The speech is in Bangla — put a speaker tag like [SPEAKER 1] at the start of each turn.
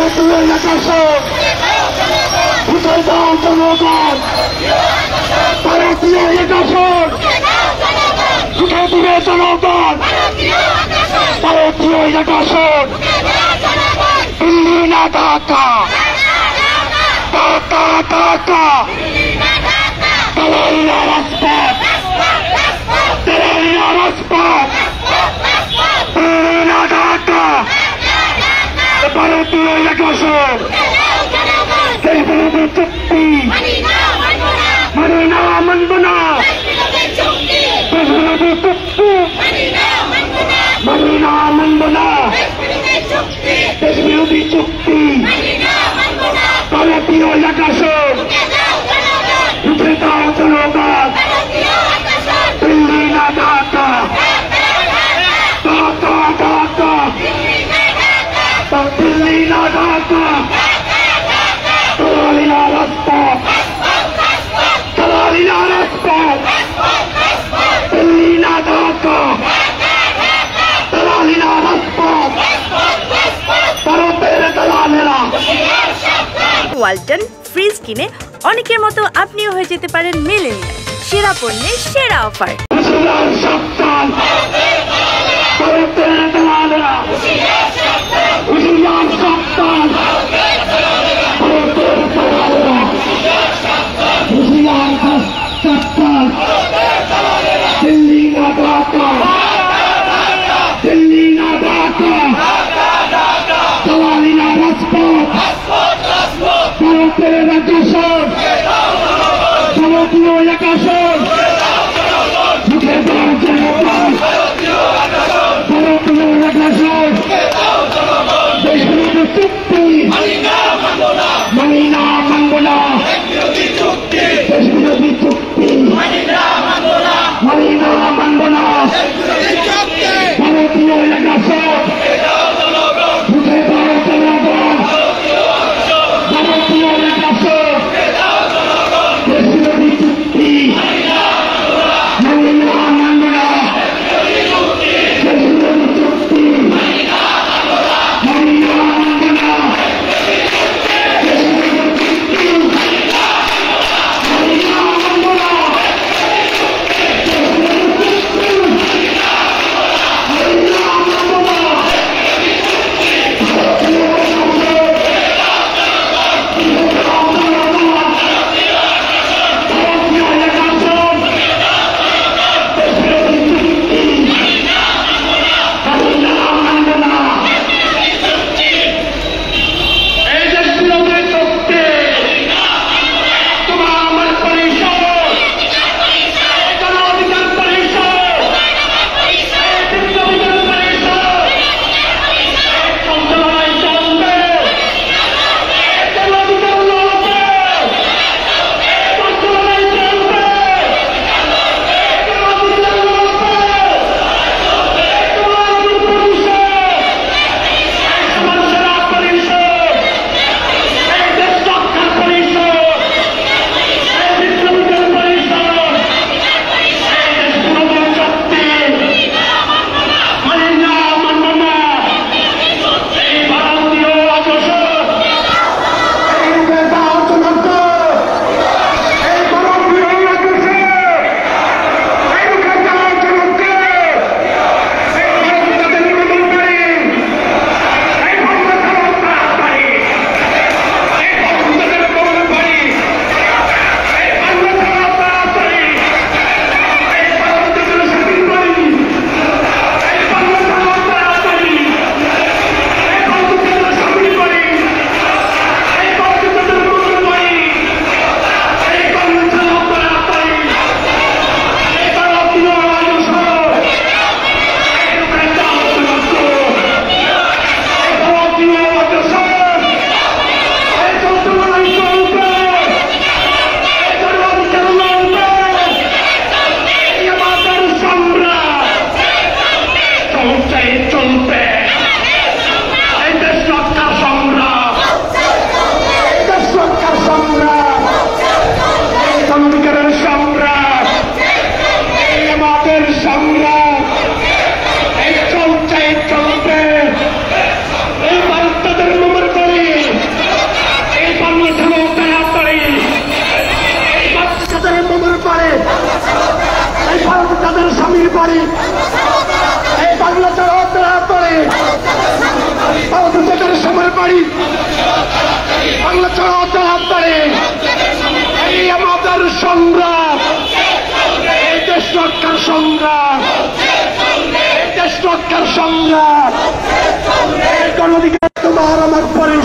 [SPEAKER 1] ভারতীয় একাশন উঠে দাও জনগণ, ভারতীয় একাশন উঠে দিবে জনগণ, ভারতীয় একাশন দিল্লি না ঢাকা, ঢাকা ঢাকা দালালিরা রাজপথ, দালালিরা রাজপথ, দিল্লি না ঢাকা ভারতীয় একাশন দেশ বিরোধী চুক্তি মানি না মানব না, দেশ বিরোধী চুক্তি মানি না মানব না, দেশ বিরোধী চুক্তি ভারতীয় একাশন উঠে দাও জনগণ, দিল্লি না ঢাকা, ঢাকা ঢাকা দিল্লি না ঢাকা দালালিরা রাজপথ, দালালিরা রাজপথ, দিল্লি না ঢাকা দালালিরা রাজপথ, ভারতের দালালেরা।
[SPEAKER 2] ওয়ালটন ফ্রিজ কিনে অনেকের মতো আপনিও হয়ে যেতে পারেন মিলেনিয়াল, সেরা পণ্যের সেরা অফার।
[SPEAKER 1] ভারতের দালালেরা হুঁশিয়ার সাবধান, ভারতের দালালেরা হুঁশিয়ার সাবধান, দিল্লি না ঢাকা, দিল্লি না ঢাকা দালালিরা রাজপথ, ভারতের একাশন, ভারতীয় একাশন উঠে দাও জনগণ, ভারতীয় একাশন দেশ বিরোধী চুক্তি মানি না মানব না, দেশ বিরোধী চুক্তি মানি না মানব না, ভারতীয় একাশন উঠে দাও জনগণ, ভারতীয় একাশন দেশ বিরোধী চুক্তি মানি না মানব না, দেশ বিরোধী চুক্তি মানি না মানব না, দেশ বিরোধী চুক্তি মানি না মানব না, দেশ বিরোধী চুক্তি আমাদের স্বামীর বাড়ি এই বাংলা ছাড়া হাত ধরে আমাদের যাদের স্বামীর বাড়ি বাংলা ছাড়া হাত ধরে এই আমাদের সংগ্রাম এই দেশ রক্ষার সংগ্রাম এই দেশ রক্ষার সংগ্রাম এই গণঅধিকার তোমার আমার পরে